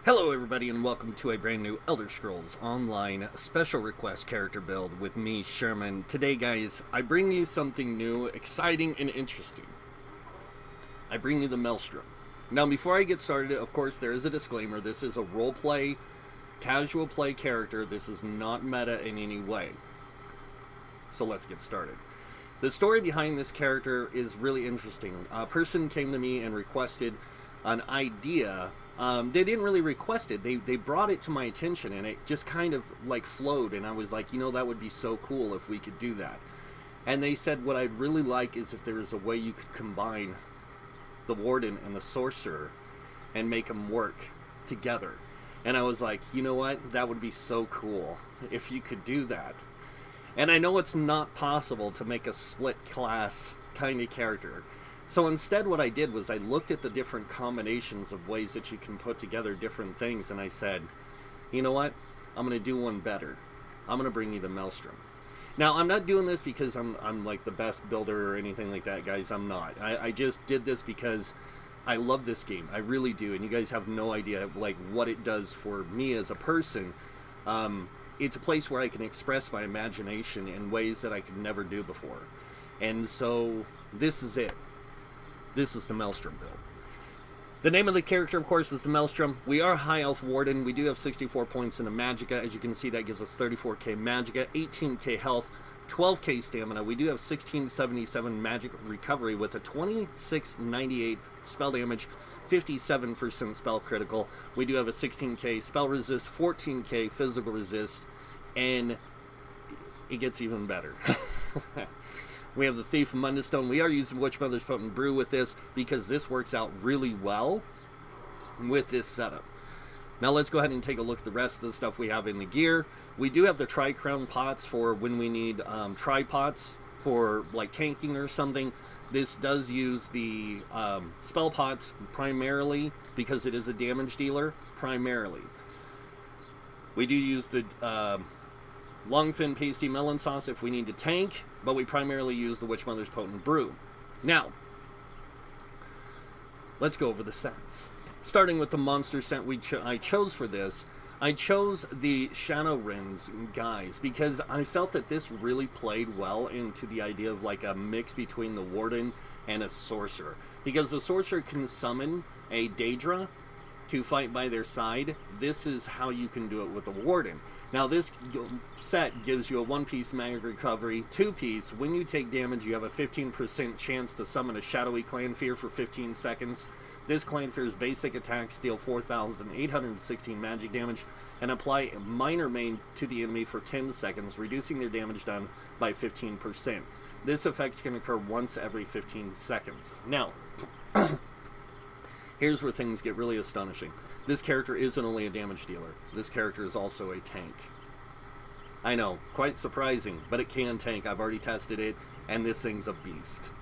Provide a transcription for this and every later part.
Hello everybody and welcome to a brand new Elder Scrolls Online special request character build with me, Sherman. Today guys, I bring you something new, exciting, and interesting. I bring you the Maelstrom. Now before I get started, of course there is a disclaimer. This is a roleplay, casual play character. This is not meta in any way. So let's get started. The story behind this character is really interesting. A person came to me and requested an idea. They didn't really request it. They brought it to my attention, and it just kind of like flowed, and I was like, you know, that would be so cool if we could do that. And they said what I'd really like is if there was a way you could combine the Warden and the Sorcerer and make them work together. And I was like, you know what? That would be so cool if you could do that. And I know it's not possible to make a split class kind of character. So instead what I did was I looked at the different combinations of ways that you can put together different things, and I said, you know what? I'm going to do one better. I'm going to bring you the Maelstrom. Now, I'm not doing this because I'm like the best builder or anything like that, guys. I'm not. I just did this because I love this game. I really do, and you guys have no idea like what it does for me as a person. It's a place where I can express my imagination in ways that I could never do before. And so this is it. This is the Maelstrom build. The name of the character, of course, is the Maelstrom. We are High Elf Warden. We do have 64 points in the Magicka. As you can see, that gives us 34k Magicka, 18k health, 12k stamina. We do have 1677 magic recovery with a 2698 spell damage, 57% spell critical. We do have a 16k spell resist, 14k physical resist, and it gets even better. We have the Thief of Mundustone. We are using Witch Mother's Potent Brew with this because this works out really well with this setup. Now let's go ahead and take a look at the rest of the stuff we have in the gear. We do have the Tri-Crown pots for when we need tri-pots for like tanking or something. This does use the spell pots primarily because it is a damage dealer primarily. We do use the Longfin Pasty Melon Sauce if we need to tank, but we primarily use the Witch Mother's Potent Brew. Now, let's go over the scents. Starting with the monster scent I chose for this, I chose the Shadowrens guys because I felt that this really played well into the idea of like a mix between the Warden and a Sorcerer. Because the Sorcerer can summon a Daedra to fight by their side. This is how you can do it with the Warden. Now this set gives you a 1-piece magic recovery, 2-piece. When you take damage, you have a 15% chance to summon a shadowy Clanfear for 15 seconds. This Clanfear's basic attacks deal 4,816 magic damage and apply minor main to the enemy for 10 seconds, reducing their damage done by 15%. This effect can occur once every 15 seconds. Now, here's where things get really astonishing. This character isn't only a damage dealer. This character is also a tank. I know, quite surprising, but it can tank. I've already tested it, and this thing's a beast.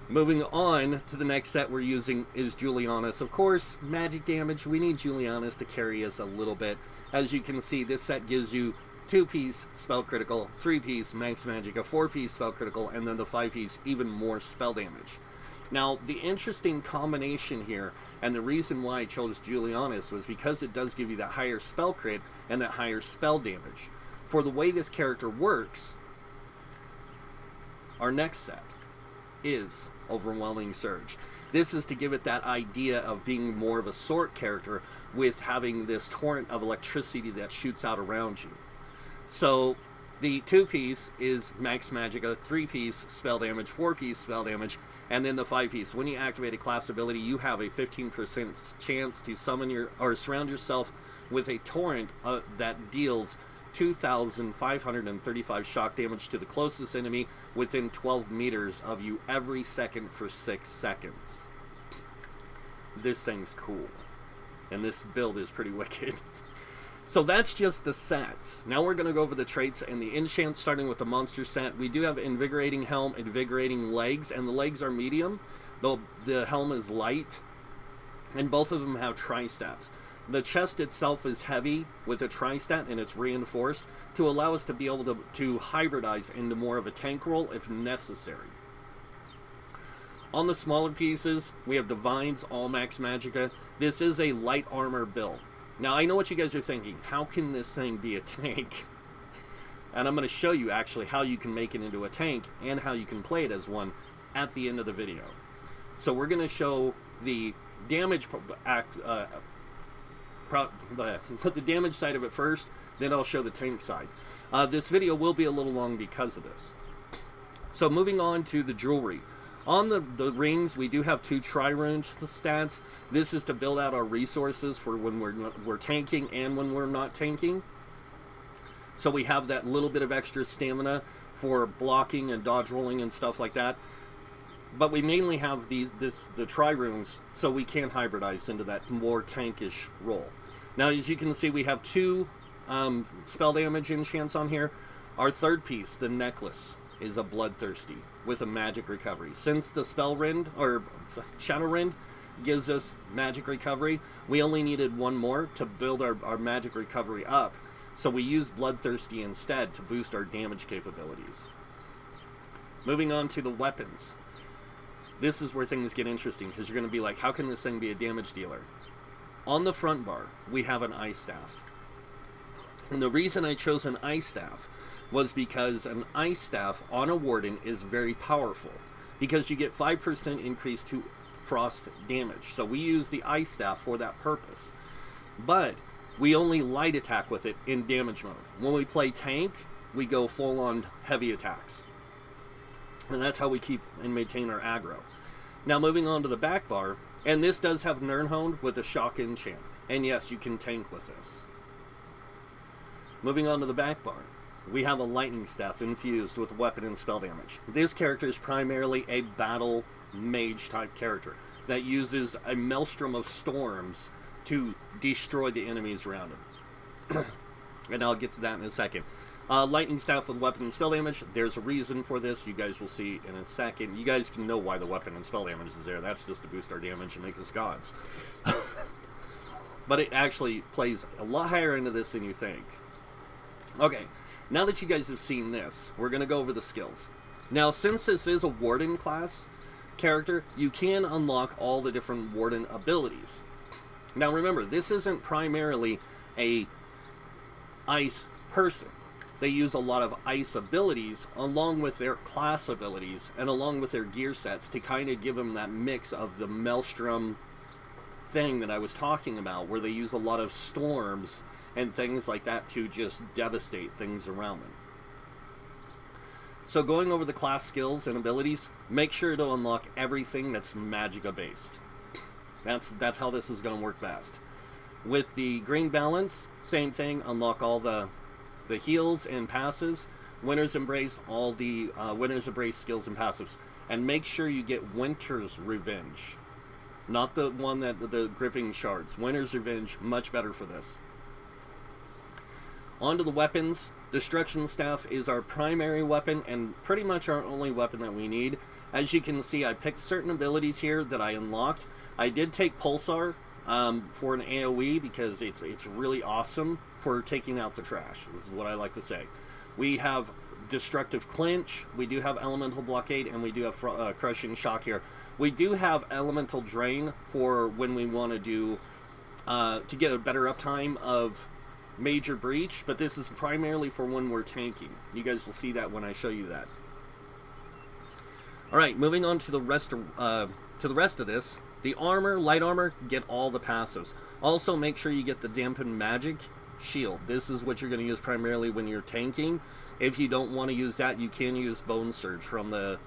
Moving on to the next set we're using is Julianus. Of course, magic damage. We need Julianus to carry us a little bit. As you can see, this set gives you 2-piece spell critical, 3-piece max magic, a 4-piece spell critical, and then the 5-piece even more spell damage. Now, the interesting combination here, and the reason why I chose Julianus was because it does give you that higher spell crit and that higher spell damage. For the way this character works, our next set is Overwhelming Surge. This is to give it that idea of being more of a sorc character with having this torrent of electricity that shoots out around you. So, the 2-piece is max magic, a 3-piece spell damage, 4-piece spell damage, and then the 5-piece. When you activate a class ability, you have a 15% chance to summon or surround yourself with a torrent that deals 2,535 shock damage to the closest enemy within 12 meters of you every second for 6 seconds. This thing's cool. And this build is pretty wicked. So that's just the sets. Now we're going to go over the traits and the enchants, starting with the monster set. We do have Invigorating Helm, Invigorating Legs, and the legs are medium, though the helm is light, and both of them have tri-stats. The chest itself is heavy with a tri-stat, and it's reinforced to allow us to be able to hybridize into more of a tank role if necessary. On the smaller pieces, we have Divines, all max Magicka. This is a light armor build. Now, I know what you guys are thinking. How can this thing be a tank? And I'm going to show you actually how you can make it into a tank and how you can play it as one at the end of the video. So we're going to show the damage put the damage side of it first, then I'll show the tank side. This video will be a little long because of this. So moving on to the jewelry. On the rings, we do have 2 tri-rune stats. This is to build out our resources for when we're tanking and when we're not tanking. So we have that little bit of extra stamina for blocking and dodge rolling and stuff like that. But we mainly have the tri-runes so we can hybridize into that more tankish role. Now, as you can see, we have 2 spell damage enchants on here. Our third piece, the necklace, is a bloodthirsty with a magic recovery. Since the spell rend or shadow rend gives us magic recovery, we only needed 1 more to build our magic recovery up, so we used bloodthirsty instead to boost our damage capabilities. Moving on to the weapons. This is where things get interesting, because you're going to be like, how can this thing be a damage dealer? On the front bar, we have an ice staff. And the reason I chose an ice staff was because an ice staff on a Warden is very powerful, because you get 5% increase to frost damage. So we use the ice staff for that purpose. But we only light attack with it in damage mode. When we play tank, we go full on heavy attacks. And that's how we keep and maintain our aggro. Now moving on to the back bar, and this does have Nirnhoned with a shock enchant. And yes, you can tank with this. Moving on to the back bar, we have a lightning staff infused with weapon and spell damage. This character is primarily a battle mage type character that uses a maelstrom of storms to destroy the enemies around him. And I'll get to that in a second. Lightning staff with weapon and spell damage. There's a reason for this. You guys will see in a second. You guys can know why the weapon and spell damage is there. That's just to boost our damage and make us gods. But it actually plays a lot higher into this than you think. Okay, now that you guys have seen this, we're going to go over the skills. Now, since this is a Warden class character, you can unlock all the different Warden abilities. Now remember, this isn't primarily a ice person. They use a lot of ice abilities along with their class abilities and along with their gear sets to kind of give them that mix of the Maelstrom thing that I was talking about, where they use a lot of storms and things like that to just devastate things around them. So going over the class skills and abilities, make sure to unlock everything that's Magicka based. That's how this is going to work best. With the green balance, same thing, unlock all the heals and passives. Winter's Embrace, all the Winter's Embrace skills and passives. And make sure you get Winter's Revenge. Not the one that the gripping shards. Winter's Revenge, much better for this. On to the weapons. Destruction Staff is our primary weapon and pretty much our only weapon that we need. As you can see, I picked certain abilities here that I unlocked. I did take Pulsar for an AoE because it's really awesome for taking out the trash, is what I like to say. We have Destructive Clinch, we do have Elemental Blockade, and we do have Crushing Shock here. We do have Elemental Drain for when we want to do, to get a better uptime of Major Breach, but this is primarily for when we're tanking. You guys will see that when I show you that. Alright, moving on to the rest of this. The armor, light armor, get all the passives. Also, make sure you get the Dampen Magic Shield. This is what you're going to use primarily when you're tanking. If you don't want to use that, you can use Bone Surge from the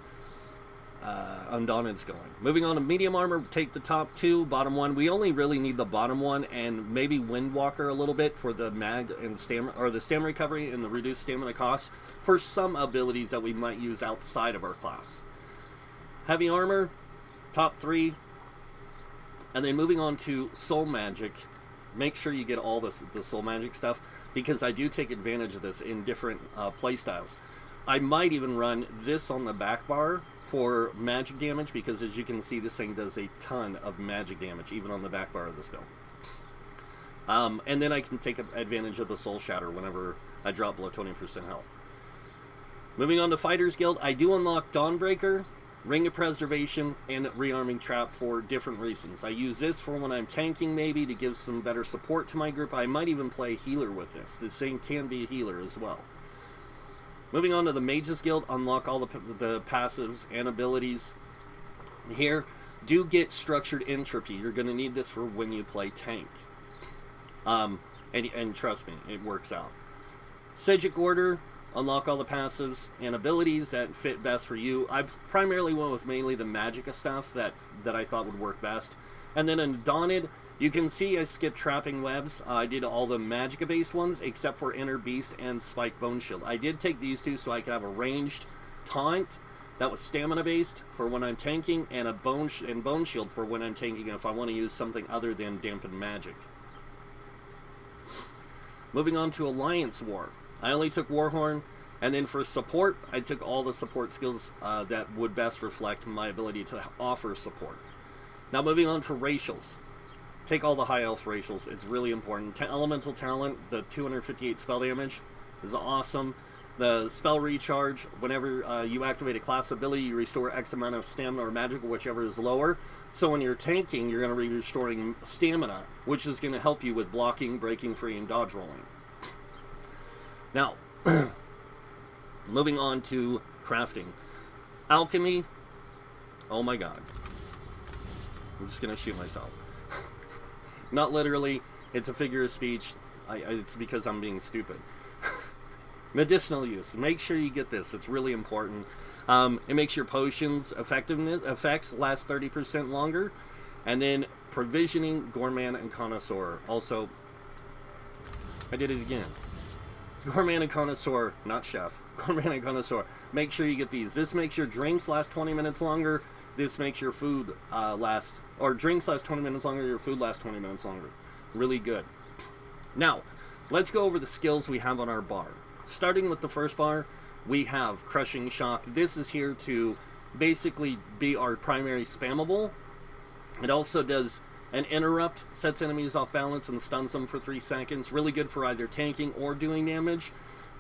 Undaunted Scaling. Moving on to medium armor, take the top 2, bottom 1. We only really need the bottom 1 and maybe Windwalker a little bit for the mag and stamina, or the stamina recovery and the reduced stamina cost for some abilities that we might use outside of our class. Heavy armor, top 3. And then moving on to Soul Magic, make sure you get all the Soul Magic stuff, because I do take advantage of this in different playstyles. I might even run this on the back bar for magic damage, because as you can see, this thing does a ton of magic damage, even on the back bar of this build. And then I can take advantage of the Soul Shatter whenever I drop below 20% health. Moving on to Fighters Guild, I do unlock Dawnbreaker Ring of Preservation, and Rearming Trap for different reasons. I use this for when I'm tanking, maybe, to give some better support to my group. I might even play healer with this. This thing can be a healer as well. Moving on to the Mages Guild, unlock all the passives and abilities. Here, do get Structured Entropy. You're going to need this for when you play tank. And trust me, it works out. Sejic Order, unlock all the passives and abilities that fit best for you. I primarily went with mainly the Magicka stuff that I thought would work best. And then in Daunted, you can see I skipped Trapping Webs. I did all the Magicka-based ones, except for Inner Beast and Spike Bone Shield. I did take these two so I could have a ranged taunt that was stamina-based for when I'm tanking, and a Bone Shield for when I'm tanking if I want to use something other than Dampened Magic. Moving on to Alliance War. I only took Warhorn, and then for support, I took all the support skills that would best reflect my ability to offer support. Now moving on to racials. Take all the high elf racials, it's really important. Elemental Talent, the 258 spell damage is awesome. The spell recharge, whenever you activate a class ability, you restore X amount of stamina or magical, whichever is lower. So when you're tanking, you're going to be restoring stamina, which is going to help you with blocking, breaking free, and dodge rolling. Now, moving on to crafting. Alchemy, oh my god. I'm just going to shoot myself. Not literally, it's a figure of speech. It's because I'm being stupid. Medicinal use. Make sure you get this. It's really important. It makes your potions effects last 30% longer. And then provisioning, Gourmand, and Connoisseur. Also, I did it again. It's Gourmand and Connoisseur, not Chef. Gourmand and Connoisseur. Make sure you get these. This makes your drinks last 20 minutes longer. This makes your food drinks last 20 minutes longer, your food lasts 20 minutes longer. Really good. Now, let's go over the skills we have on our bar. Starting with the first bar, we have Crushing Shock. This is here to basically be our primary spammable. It also does an interrupt, sets enemies off balance and stuns them for 3 seconds. Really good for either tanking or doing damage.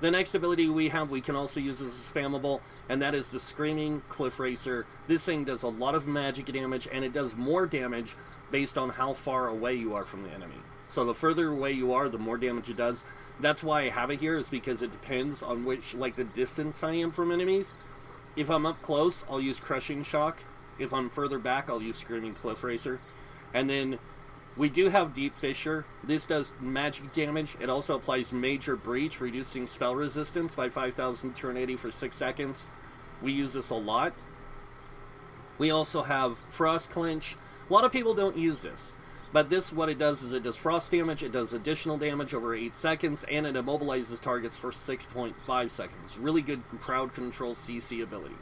The next ability we have, we can also use as a spammable, and that is the Screaming Cliff Racer. This thing does a lot of magic damage, and it does more damage based on how far away you are from the enemy. So the further away you are, the more damage it does. That's why I have it here, is because it depends on which, like, the distance I am from enemies. If I'm up close, I'll use Crushing Shock. If I'm further back, I'll use Screaming Cliff Racer. And then we do have Deep Fissure. This does magic damage. It also applies Major Breach, reducing spell resistance by 5,280 for 6 seconds. We use this a lot. We also have Frost Clinch. A lot of people don't use this, but this, what it does is it does frost damage, it does additional damage over 8 seconds, and it immobilizes targets for 6.5 seconds. Really good crowd control CC ability.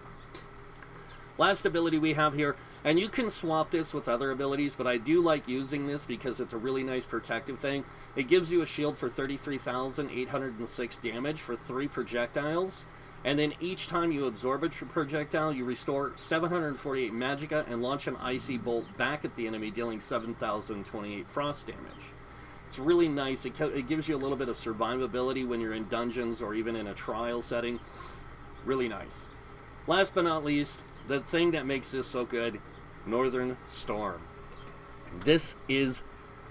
Last ability we have here, and you can swap this with other abilities, but I do like using this because it's a really nice protective thing. It gives you a shield for 33,806 damage for 3 projectiles, and then each time you absorb a projectile, you restore 748 magicka and launch an icy bolt back at the enemy, dealing 7,028 frost damage. It's really nice. It gives you a little bit of survivability when you're in dungeons or even in a trial setting. Really nice. Last but not least, the thing that makes this so good, Northern Storm. This is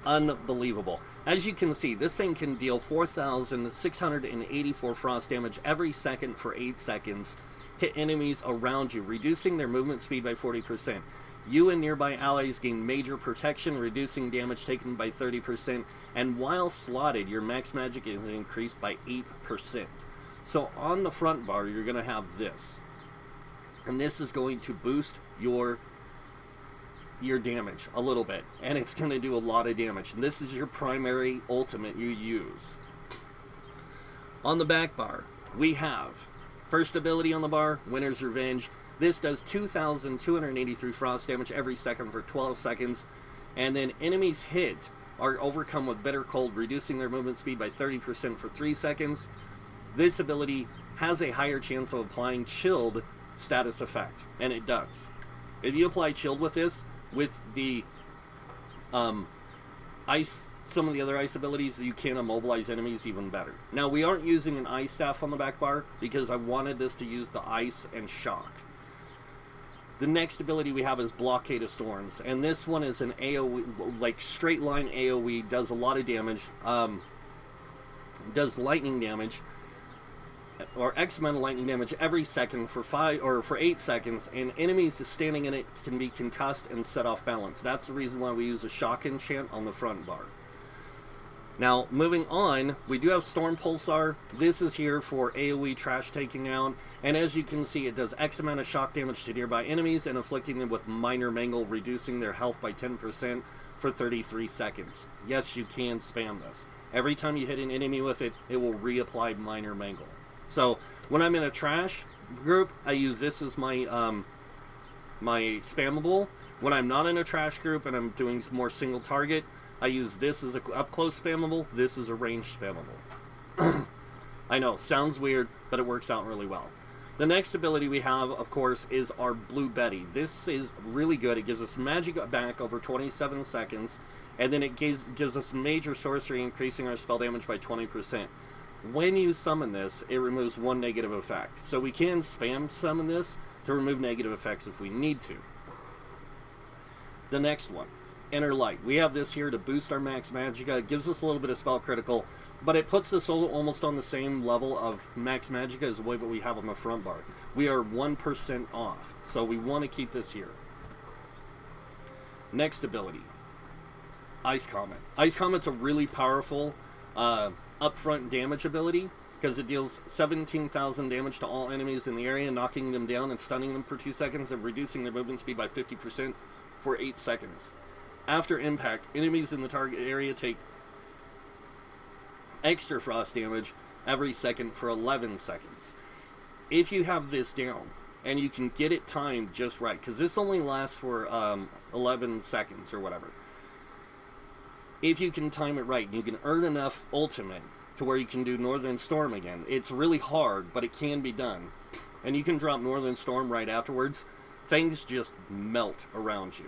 unbelievable. As you can see, this thing can deal 4,684 frost damage every second for 8 seconds to enemies around you, reducing their movement speed by 40%. You and nearby allies gain major protection, reducing damage taken by 30%, and while slotted, your max magic is increased by 8%. So on the front bar, you're going to have this. And this is going to boost your damage a little bit, and it's going to do a lot of damage, and this is your primary ultimate you use. On the back bar, we have first ability on the bar, Winter's Revenge. This does 2,283 frost damage every second for 12 seconds, and then enemies hit are overcome with Bitter Cold, reducing their movement speed by 30% for 3 seconds. This ability has a higher chance of applying Chilled status effect, and it does. If you apply Chilled with this, with the ice, some of the other ice abilities, you can immobilize enemies even better. Now, we aren't using an ice staff on the back bar because I wanted this to use the ice and shock. The next ability we have is Blockade of Storms, and this one is an AoE, like straight line AoE, does a lot of damage, does lightning damage, or X amount of lightning damage every second for 8 seconds, and enemies standing in it can be concussed and set off balance. That's the reason why we use a shock enchant on the front bar. Now, moving on, we do have Storm Pulsar. This is here for AoE trash taking out, and as you can see, it does X amount of shock damage to nearby enemies and inflicting them with minor mangle, reducing their health by 10% for 33 seconds. Yes, you can spam this. Every time you hit an enemy with it, it will reapply minor mangle. So, when I'm in a trash group, I use this as my my spammable. When I'm not in a trash group and I'm doing more single target, I use this as a up-close spammable, this is a ranged spammable. I know, sounds weird, but it works out really well. The next ability we have, of course, is our Blue Betty. This is really good. It gives us magic back over 27 seconds, and then it gives us major sorcery, increasing our spell damage by 20%. When you summon this, it removes one negative effect. So we can spam summon this to remove negative effects if we need to. The next one, Inner Light. We have this here to boost our max magicka. It gives us a little bit of spell critical, but it puts this almost on the same level of max magicka as what we have on the front bar. We are 1% off, so we want to keep this here. Next ability, Ice Comet. Ice Comet's a really powerful upfront damage ability because it deals 17,000 damage to all enemies in the area, knocking them down and stunning them for 2 seconds and reducing their movement speed by 50% for 8 seconds. After impact, enemies in the target area take extra frost damage every second for 11 seconds. If you have this down, and you can get it timed just right, because this only lasts for 11 seconds or whatever. If you can time it right, you can earn enough ultimate to where you can do Northern Storm again. It's really hard, but it can be done. And you can drop Northern Storm right afterwards. Things just melt around you.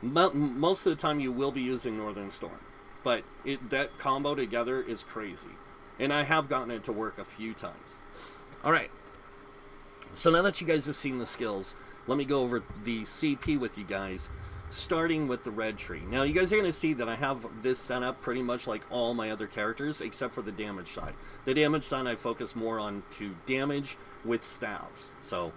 Most of the time you will be using Northern Storm, but that combo together is crazy. And I have gotten it to work a few times. Alright, so now that you guys have seen the skills, let me go over the CP with you guys, starting with the red tree. Now you guys are going to see that I have this set up pretty much like all my other characters, except for the damage side. The damage side I focus more on to damage with staves. So,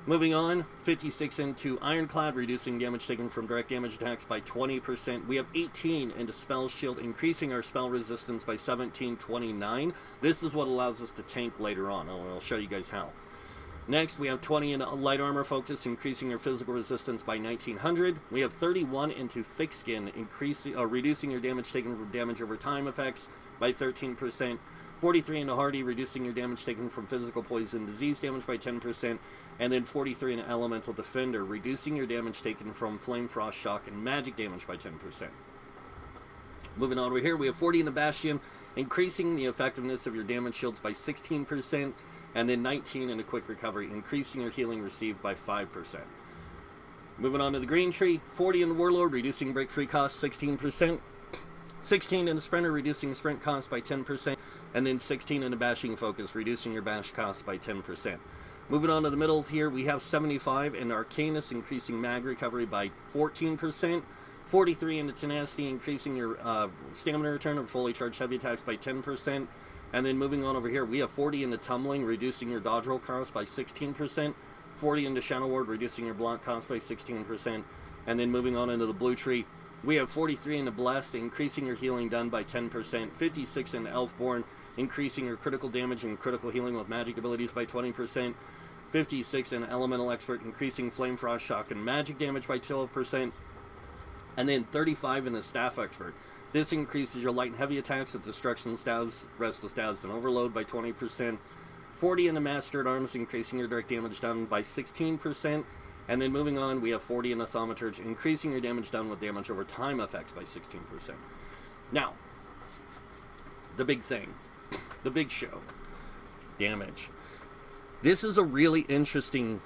moving on, 56 into Ironclad, reducing damage taken from direct damage attacks by 20%. We have 18 into Spell Shield, increasing our spell resistance by 1729. This is what allows us to tank later on. I'll show you guys how. Next, we have 20 in Light Armor Focus, increasing your physical resistance by 1900. We have 31 into Thick Skin, reducing your damage taken from damage over time effects by 13%. 43 into Hardy, reducing your damage taken from physical poison disease damage by 10%. And then 43 into Elemental Defender, reducing your damage taken from Flame, Frost, Shock, and magic damage by 10%. Moving on over here, we have 40 in the Bastion, increasing the effectiveness of your damage shields by 16%. And then 19 in a Quick Recovery, increasing your healing received by 5%. Moving on to the green tree, 40 in the Warlord, reducing break free cost 16%. 16 in the Sprinter, reducing sprint cost by 10%. And then 16 in the Bashing Focus, reducing your bash cost by 10%. Moving on to the middle here, we have 75 in Arcanus, increasing mag recovery by 14%. 43 in the Tenacity, increasing your stamina return of fully charged heavy attacks by 10%. And then moving on over here, we have 40 into Tumbling, reducing your dodge roll cost by 16%. 40 into Shadow Ward, reducing your block cost by 16%. And then moving on into the blue tree, we have 43 into Blessed, increasing your healing done by 10%. 56 into Elfborn, increasing your critical damage and critical healing with magic abilities by 20%. 56 in Elemental Expert, increasing Flame, Frost, Shock, and magic damage by 12%. And then 35 in the Staff Expert. This increases your light and heavy attacks with Destruction Staves, Restless Staves, and Overload by 20%. 40 in the Mastered Arms, increasing your direct damage done by 16%. And then moving on, we have 40 in the Thaumaturge, increasing your damage done with damage over time effects by 16%. Now, the big thing, the big show, damage. This is a really interesting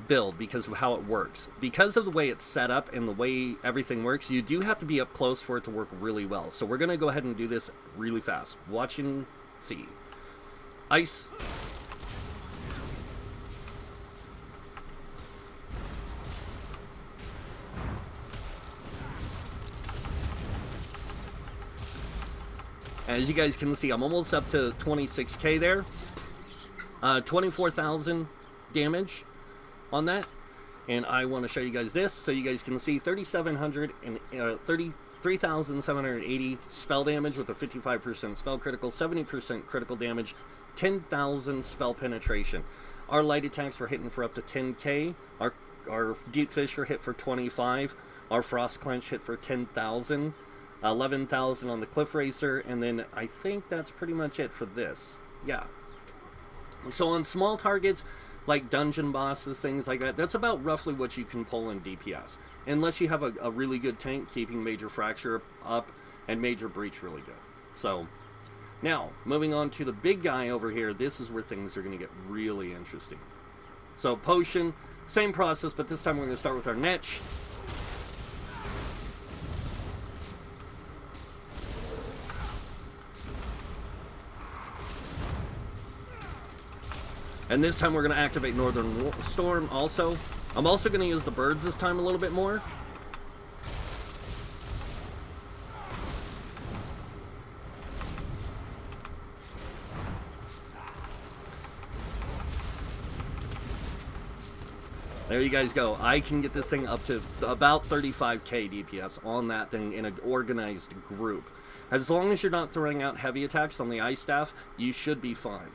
build because of how it works. Because of the way it's set up and the way everything works, you do have to be up close for it to work really well. So we're going to go ahead and do this really fast. Watch and see. Ice. As you guys can see, I'm almost up to 26k there. 24,000 damage on that. And I want to show you guys this so you guys can see 3,780 spell damage with a 55% spell critical, 70% critical damage, 10,000 spell penetration. Our light attacks were hitting for up to 10k. Our deep fissure hit for 25. Our frost clench hit for 10,000. 11,000 on the cliff racer, and then I think that's pretty much it for this. Yeah. So on small targets like dungeon bosses, things like that, that's about roughly what you can pull in DPS, unless you have a really good tank keeping major fracture up and major breach really good. So now moving on to the big guy over here, this is where things are going to get really interesting. So potion, same process, but this time we're going to start with our niche. And this time we're going to activate Northern Storm also. I'm also going to use the birds this time a little bit more. There you guys go. I can get this thing up to about 35k DPS on that thing in an organized group. As long as you're not throwing out heavy attacks on the ice staff, you should be fine.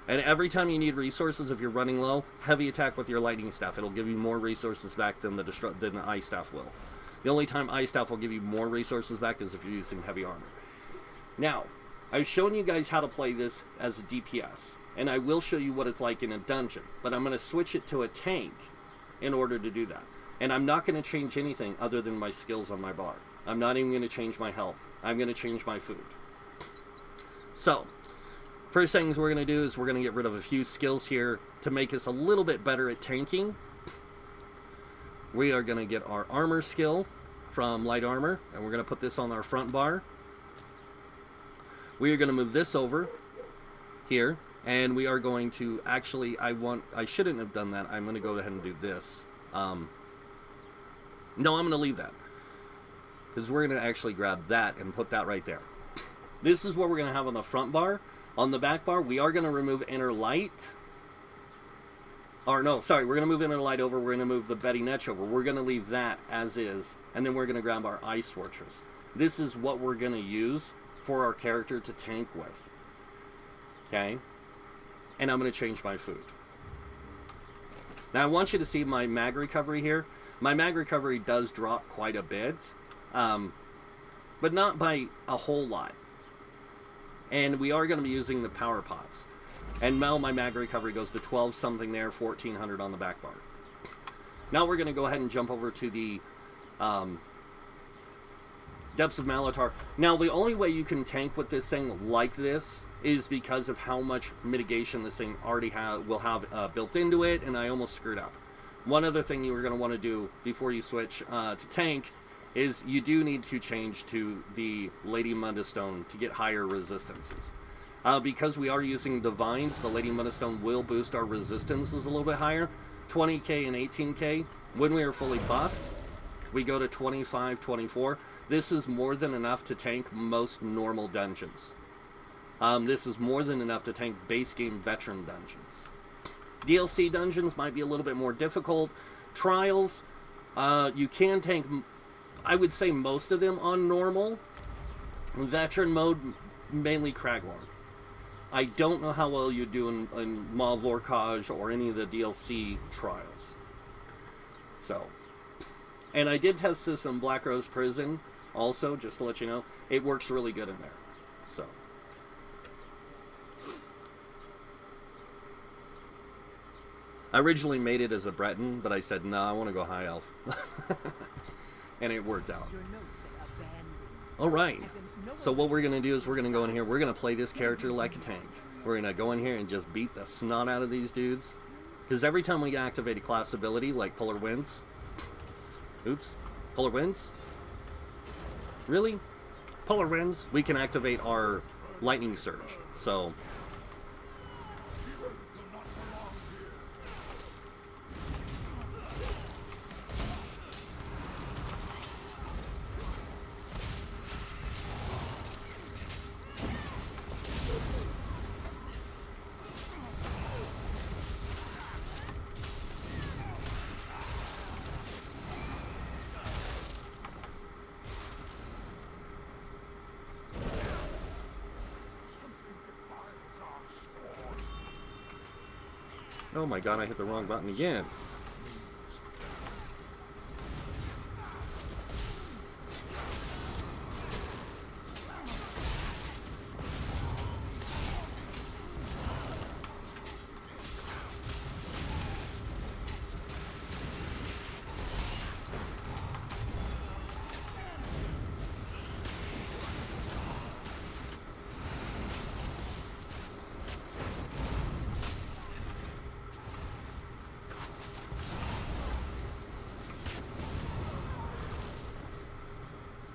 And every time you need resources, if you're running low, heavy attack with your lightning staff. It'll give you more resources back than the ice staff will. The only time ice staff will give you more resources back is if you're using heavy armor. Now, I've shown you guys how to play this as a DPS, and I will show you what it's like in a dungeon, but I'm going to switch it to a tank in order to do that. And I'm not going to change anything other than my skills on my bar. I'm not even going to change my health. I'm going to change my food. So, first things we're going to do is we're going to get rid of a few skills here to make us a little bit better at tanking. We are going to get our armor skill from light armor, and we're going to put this on our front bar. We are going to move this over here, and we are going to actually, I shouldn't have done that. I'm going to go ahead and do this. No, I'm going to leave that, because we're going to actually grab that and put that right there. This is what we're going to have on the front bar. On the back bar, we are going to remove inner light. Or no, sorry, we're going to move inner light over. We're going to move the Betty Netch over. We're going to leave that as is. And then we're going to grab our Ice Fortress. This is what we're going to use for our character to tank with. Okay? And I'm going to change my food. Now, I want you to see my mag recovery here. My mag recovery does drop quite a bit. But not by a whole lot. And we are going to be using the power pots. And now my mag recovery goes to 12 something there, 1400 on the back bar. Now we're going to go ahead and jump over to the Depths of Malatar. Now the only way you can tank with this thing like this is because of how much mitigation this thing already will have built into it, and I almost screwed up. One other thing you are going to want to do before you switch to tank is you do need to change to the Lady Mundstone to get higher resistances. Because we are using Divines, the Lady Mundstone will boost our resistances a little bit higher. 20k and 18k. When we are fully buffed, we go to 25, 24. This is more than enough to tank most normal dungeons. This is more than enough to tank base game veteran dungeons. DLC dungeons might be a little bit more difficult. Trials, you can tank, I would say, most of them on normal. Veteran mode, mainly Craglorn. I don't know how well you do in Maw Vorkaj or any of the DLC trials. So, and I did test this in Black Rose Prison also, just to let you know. It works really good in there. So, I originally made it as a Breton, but I said, no, I want to go High Elf. And it worked out. Alright, so what we're going to do is we're going to go in here, we're going to play this character like a tank. We're going to go in here and just beat the snot out of these dudes. Because every time we activate a class ability, like Polar Winds... Oops. Polar Winds? Really? Polar Winds? We can activate our Lightning Surge. So... Oh my god, I hit the wrong button again.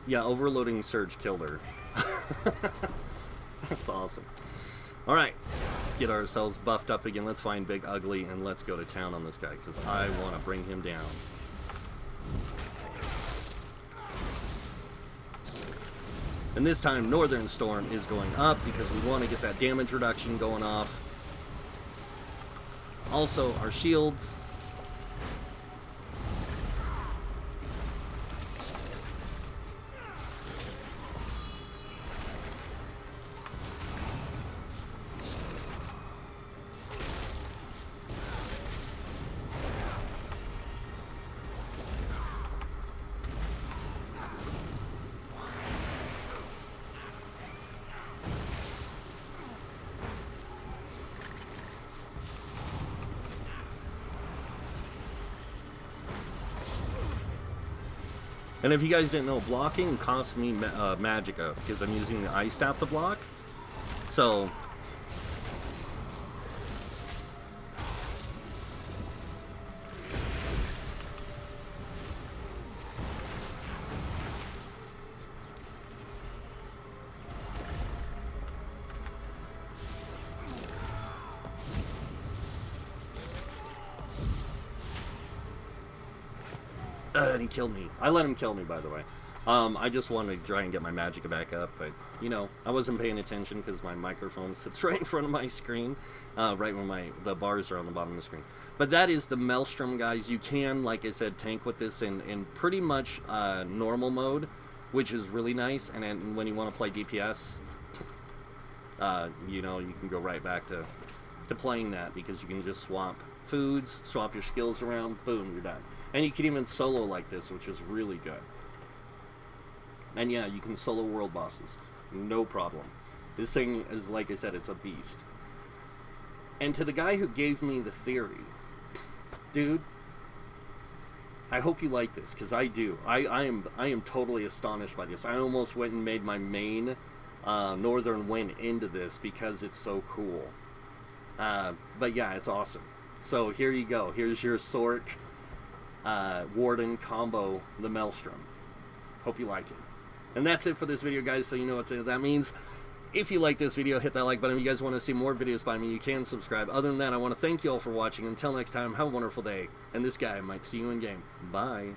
Yeah, overloading Surge killed her. That's awesome. Alright, let's get ourselves buffed up again. Let's find Big Ugly and let's go to town on this guy, because I want to bring him down. And this time, Northern Storm is going up because we want to get that damage reduction going off. Also, our shields. And if you guys didn't know, blocking costs me magicka, because I'm using the Ice Staff to block. So... and he killed me. I let him kill me, by the way. I just wanted to try and get my magicka back up, but, you know, I wasn't paying attention because my microphone sits right in front of my screen, right when the bars are on the bottom of the screen. But that is the Maelstrom, guys. You can, like I said, tank with this in pretty much normal mode, which is really nice, and then when you want to play DPS, you know, you can go right back to playing that, because you can just swap foods, swap your skills around, boom, you're done. And you can even solo like this, which is really good. And yeah, you can solo world bosses, no problem. This thing is, like I said, it's a beast. And to the guy who gave me the theory, dude, I hope you like this, because I do. I am totally astonished by this. I almost went and made my main Northern Wind into this because it's so cool. But yeah, it's awesome. So here you go. Here's your sorc Warden combo, the Maelstrom. Hope you like it. And that's it for this video, guys, so you know what that means. If you like this video, hit that like button. If you guys want to see more videos by me, you can subscribe. Other than that, I want to thank you all for watching. Until next time, have a wonderful day. And this guy might see you in game. Bye.